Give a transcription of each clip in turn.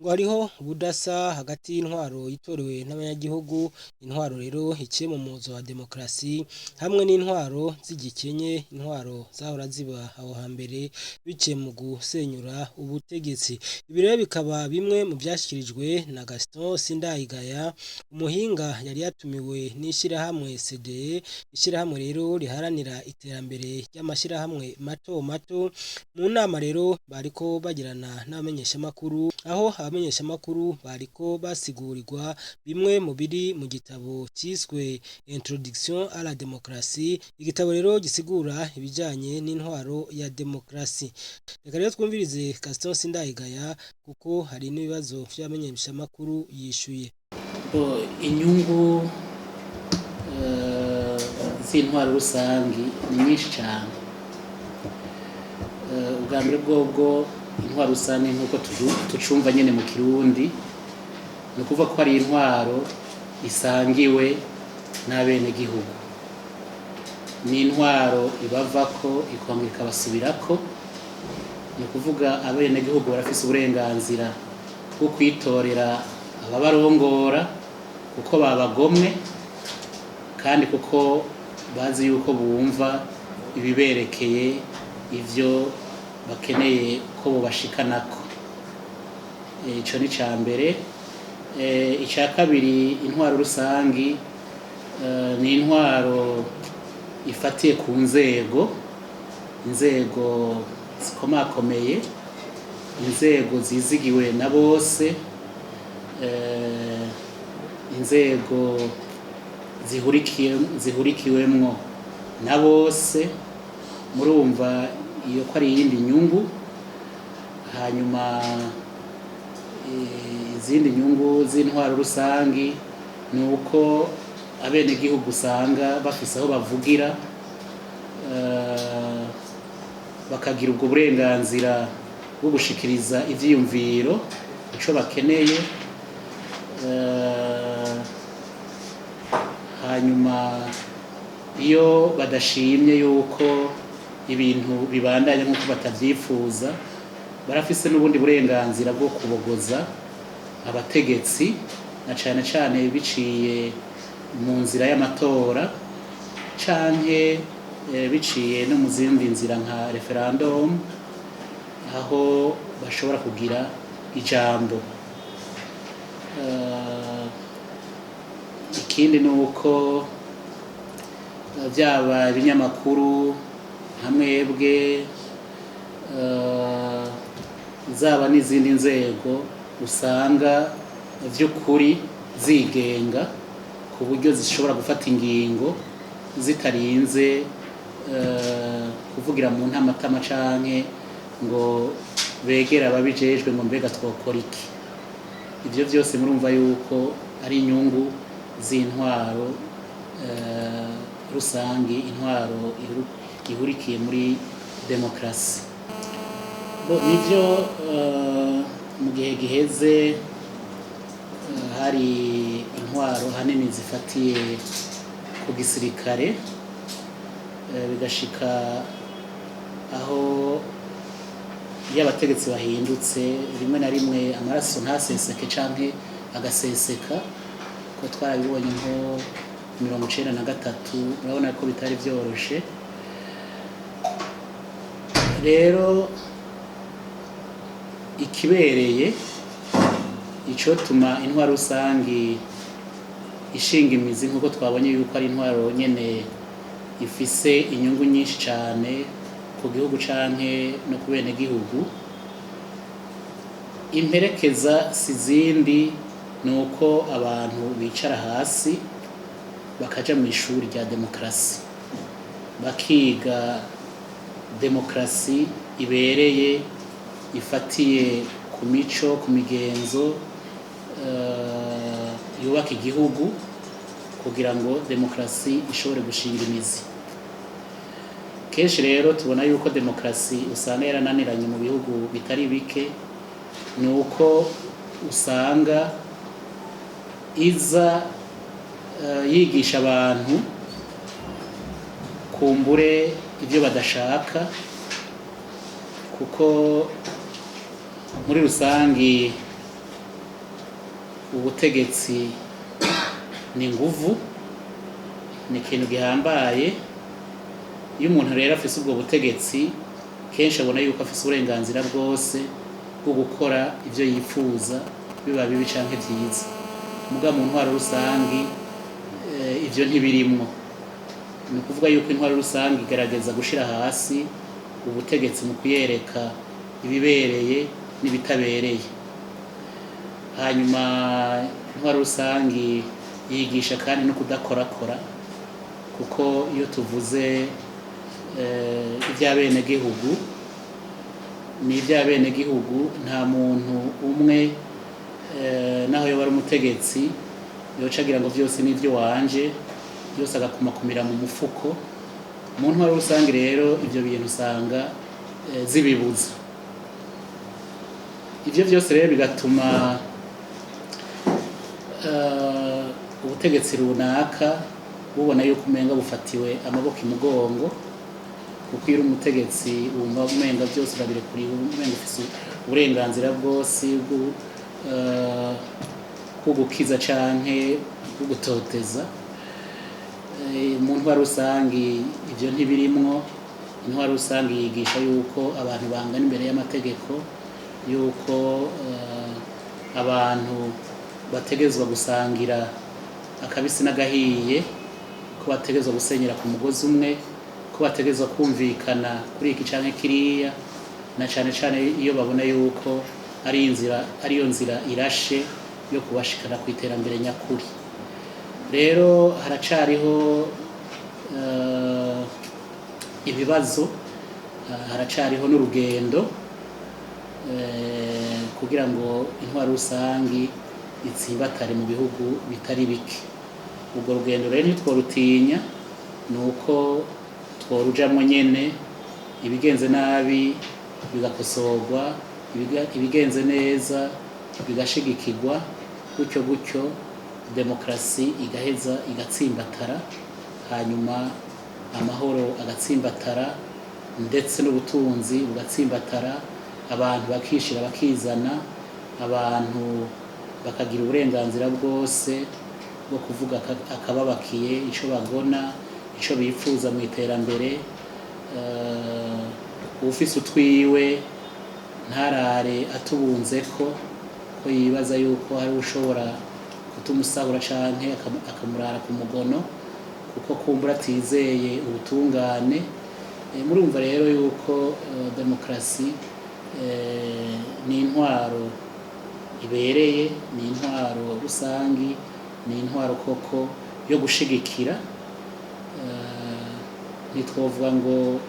ngo hariho ubudasa hagati y'intwaro yitorewe n'abanyagihugu, intwaro rero iciye mu muzo wa demokarasi hamwe n'intwaro z'igikenye, intwaro zahora ziba aho hambere biciye mu gusenyura ubutegetsi. Ibi rero bikaba bimwe mu vyashikirijwe na Gaston Sindayigaya, umuhinga yari yatumiwe n'ishirahamwe CDE, ishirahamwe rero riharanira iterambere ry'amashirahamwe mato mato. Mu nama rero bariko bagirana n'abamenyeshamakuru, aho abamenyeshamakuru bariko basigurirwa bimwe mu biri mu gitabo ciswe Introduction à la démocratie, igitabo rero gisigura ibijanye n'intwaro ya demokarasi. Reka rero twumvirize Gaston Sindayigaya kuko hari n'ibibazo vy'abamenyeshamakuru yishuye. Inyungu z'intwaro rusangi ni nyinshi cyane. Ubwa mbere bwobwo intwaro rusangi nk'uko tucumva nyene mu Kirundi, ni ukuvuga ko ari intwaro isangiwe n'abenegihugu. Ni intwaro ibavako ikongera ikabasubirako, ni ukuvuga abenegihugu barafise uburenganzira bwo kwitorera ababarongora kuko babagomwe kandi kuko bazi yuko bumva ibiberekeye ivyo bakeneye ko bobashikanako. Ico ni ca mbere. Ica kabiri, intwaro rusangi ni intwaro ifatiye ku nzego zikomakomeye, inzego zizigiwe na bose, inzego zihurikiwemwo na bose. Murumva iyo ko ari iyindi nyungu. Hanyuma izindi nyungu z'intwaro rusangi ni uko abenegihugu usanga bafise aho bavugira, bakagira ubwo burenganzira bwo gushikiriza ivyiyumviro ico bakeneye. Hanyuma iyo badashimye yuko ibintu bibandanya nk'uko batavyifuza, barafise n'ubundi burenganzira bwo kubogoza abategetsi, na cane cane biciye mu nzira y'amatora canke biciye no mu zindi nzira nka referendum, aho bashobora kugira ijambo. Ikindi ni uko vyaba ibinyamakuru nka mwebwe, zaba n'izindi nzego usanga vy'ukuri zigenga ku buryo zishobora gufata ingingo zitarinze kuvugira mu ntamatama canke ngo begera ababijejwe ngo mbega twokora iki. Ivyo vyose murumva yuko ari inyungu z'intwaro rusangi, intwaro ihurikiye muri demokarasi. Nivyo mu gihe giheze hari intwaro hanini zifatiye ku gisirikare, bigashika aho iyo abategetsi bahindutse rimwe na rimwe amaraso ntaseseke canke agaseseka, ko twarabibonye nko 1993. Urabona ko bitari vyoroshe. Rero ikibereye icotuma intwaro rusangi ishinga imizi nk'uko twabonye yuko ari intwaro nyene ifise inyungu nyinshi cane ku gihugu canke no ku benegihugu. Imperekeza sizindi ni uko abantu bicara hasi bakaja mu ishuri rya demokarasi, bakiga demokarasi ibereye ifatiye ku mico, ku migenzo yubaka igihugu, kugira ngo demokarasi ishobore gushinga imizi. Kenshi rero tubona yuko demokarasi usanga yarananiranye mu bihugu bitari bike, ni uko usanga iza yigisha abantu kumbure ibyo badashaka, kuko muri rusangi ubutegetsi ni nguvu, ni ikintu gihambaye. Iyo umuntu rero afise ubwo butegetsi kenshi abona yuko afise uburenganzira bwose bwo gukora ivyo yifuza, biba bibi canke vyiza. Muga mu ntwaro rusangi ivyo ntibirimwo. Ni ukuvuga yuko intwaro rusangi igerageza gushira hasi ubutegetsi mu kuyereka ibibereye n'ibitabereye. Hanyuma intwaro rusangi yigisha kandi no kudakorakora, kuko iyo tuvuze iby'abenegihugu ni iby'abenegihugu, nta muntu umwe naho yoba ari umutegetsi yoca agira ngo vyose ni ivyo wanje, byose agakumakumira mu mufuko. Mu ntwaro rusangi rero ivyo bintu usanga zibibuza. Ivyo vyose rero bigatuma ubutegetsi runaka bubona yuko umenga bufatiwe amaboko imugongo, kuko iyo uri umutegetsi wumva umenga byose urabirekuriye, umenga ufise uburenganzira bwose bwo gukiza canke bwo gutoteza. Mu ntwaro rusangi ivyo ntibirimwo. Intwaro rusangi yigisha yuko abantu bangana imbere y'amategeko, yuko abantu bategezwa gusangira akabisi n'agahiye, ko bategezwa gusenyera ku mugozi umwe, ko bategezwa kumvikana kuri iki canke kiriya, na cane cane iyo babona yuko ariyo nzira irashe yo kubashikana ku iterambere nyakuri. Rero haracariho ibibazo, haracariho n'urugendo kugira ngo intwaro rusangi itsimbatare mu bihugu bitari bike. Ubwo rugendo rero ntitworutinya, nuko tworujamwo nyene, ibigenze nabi bigakosorwa, ibigenze neza bigashigikirwa, gutyo gutyo demokrasi igaheza igatsimbatara, hanyuma amahoro agatsimbatara, ndetse n'ubutunzi bugatsimbatara, abantu bakishira bakizana, abantu bakagira uburenganzira bwose bwo kuvuga akababakiye ico bagona, ico bifuza mu iterambere. Ufise utwiwe ntarare atubunzeko ko yibaza yuko hari ushobora kutumusahura canke akamurara ku mugono, kuko kumbura atizeye ubutungane. Murumva rero yuko demokrasi ni intwaro ibereye, ni intwaro rusangi, ni intwaro koko yo gushigikira. Ntitwovuga ngo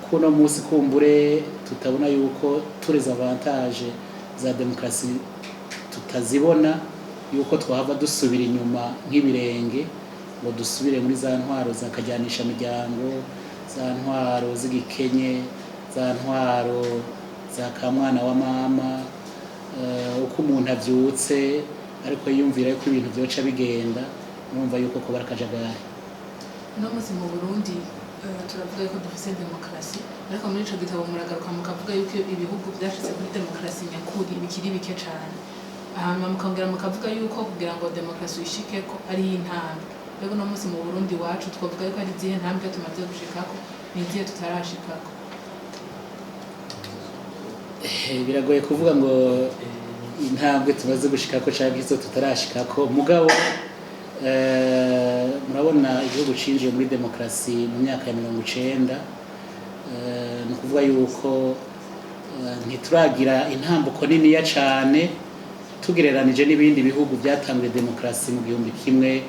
kuno musi kumbure tutabona yuko tureza avantage za demokrasi tutazibona, yuko twahava dusubira inyuma nk'ibirenge, ngo dusubire muri za ntwaro za kajyanisha miryango, za ntwaro z'igikenye, za ntwaro za kamwana wa mama, uko umuntu avyutse ariko yiyumvira yuko ibintu vyoca bigenda, numva yuko ko barakajagari. No musi mu Burundi turavuga yuko dufise demokrasi, ariko muri ico gitabo muragaruka mukavuga yuko ibihugu byashitse kuri demokrasi nyakuri bikiri bike cane. Hanyuma mukongera mukavuga yuko kugira ngo demokrasi ishikeko ari intambwe. Rero no musi mu Burundi wacu twavuga yuko ari zihe ntambwe tumaze gushikako, n'izihe tutarashikako. Biragoye kuvuga ngo intambwe tumaze gushikako canke izo tutarashikako. Mugabo murabona igihugu cinjiye muri demokrasi mu myaka ya 90, ni ukuvuga yuko ntituragira intambuko niniya cane tugereranije n'ibindi bihugu byatanguye demokrasi mu 1800.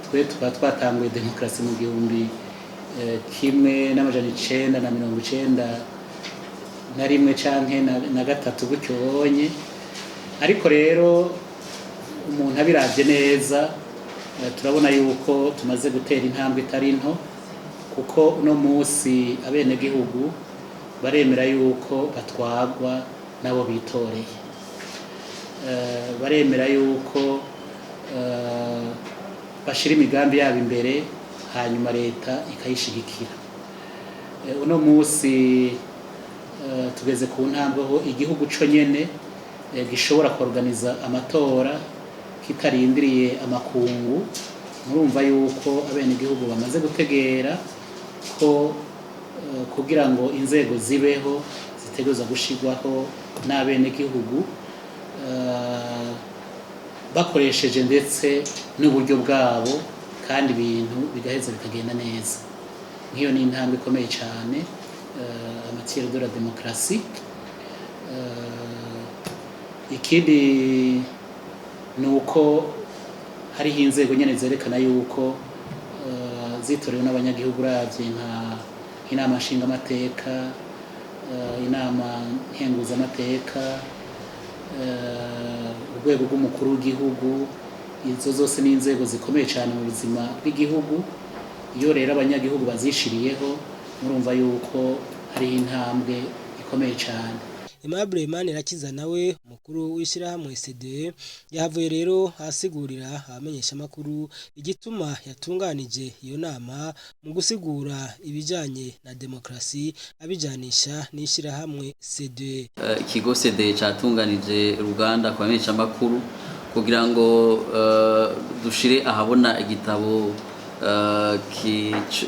Twe tukaba twatanguye demokrasi mu 1991 canke na gatatu gutyo bonye. Ariko rero umuntu abiravye neza turabona yuko tumaze gutera intambwe itari nto, kuko uno musi abenegihugu baremera yuko batwagwa nabo bitoreye, baremera yuko bashira imigambi yabo imbere, hanyuma leta ikayishigikira. Uno musi tugeze ku ntambwe ho igihugu co nyene gishobora kuorganiza amatora kitarindiriye amakungu. Murumva yuko abenegihugu bamaze gutegera ko kugira ngo inzego zibeho zitegerezwa gushirwaho n'abenegihugu bakoresheje ndetse n'uburyo bwabo kandi ibintu bigaheza bikagenda neza. Nk'iyo ni intambwe ikomeye cyane en matière de la démocratie. Ikindi nuko hariho inzego nyene zerekana yuko zitorewe n'abanyagihugu uravye nk'inama nshingamateka, inama nkenguzamateka, urwego rw'umukuru w'igihugu. Izo zose ni inzego zikomeye cyane mu buzima bw'igihugu. Iyo rero abanyagihugu bazishiriyeho, murumva yuko hariho intambwe ikomeye cyane. Aimable Manirakiza nawe mukuru w'ishyirahamwe CDE yahavuye rero asigurira abamenyesha makuru igituma yatunganije iyo nama mu gusigura ibijanye na demokrasi abijanisha n'ishyirahamwe CDE. Ikigo CDE cyatunganije uruganda kwa bamenyesha makuru kugira ngo dushire ahabona igitabo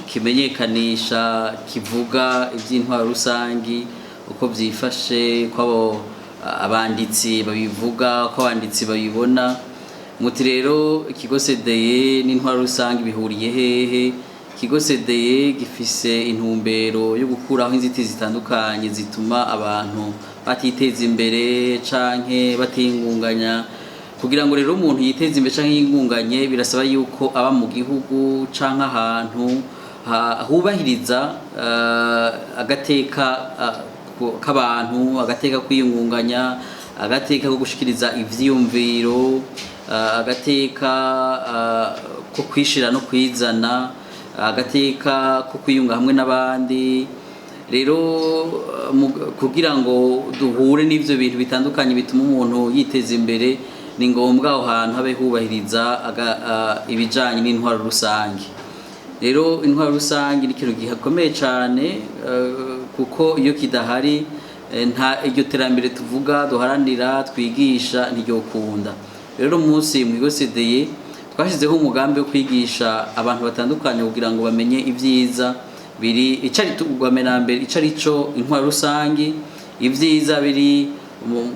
kimenyekanisha kivuga iby'intwaro rusangi uko byifashe kwabo abanditsi babivuga ko abanditsi babibona. Muti rero ikigo CDE n'intwaro rusangi bihuriye hehe? Ikigo CDE gifise intumbero yo gukuraho inzitizi zitandukanye zituma abantu batiteza imbere canke batingunganya. Kugira ngo rero umuntu yiteze imbere canke yingunganye birasaba yuko aba mu gihugu canke ahantu hubahiriza agateka k'abantu, agateka kwiyungunganya, agateka ko gushikiriza ivyiyumviro, agateka ko kwishira no kwizana, agateka ko kwiyunga hamwe n'abandi. Rero kugira ngo duhure n'ivyo bintu bitandukanye bituma umuntu yiteza imbere, ni ngombwa aho hantu habe hubahiriza ibijanye n'intwaro rusange. Rero intwaro rusange ni ikintu gikomeye cyane kuko iyo kidahari nta iryo terambere tuvuga duharanira twigisha ntiryokunda. Rero munsi mu kigo CDE twashizeho umugambi wo kwigisha abantu batandukanye kugira ngo bamenye ibyiza biri icari tugwamenambere icarico intwaro rusange, ibyiza biri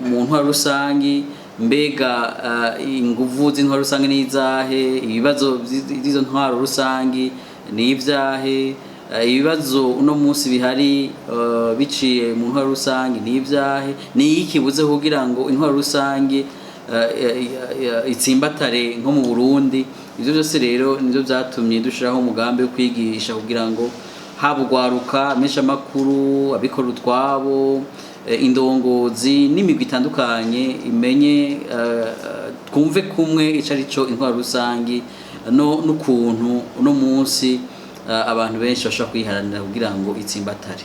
mu ntwaro rusange, mbega inguvu z'intwaro rusange n'izahe, ibibazo by'izo ntwaro rusange n'ibyahe, ibibazo uno munsi bihari biciye mu ntwaro rusange n'ibyahe, n'iki buze kugira ngo intwaro rusange itsimbatare nko mu Burundi. Ivyo byose rero nivyo byatumye dushiraho umugambi wo kwigisha kugira ngo habugwaruka mesha makuru abikora utwabo indongozi n'imigwi itandukanye imenye twumve kumwe icarico intwaro rusange n'ukuntu uno munsi abantu benshi bashaka kwiharanira kugira ngo itsimbatare.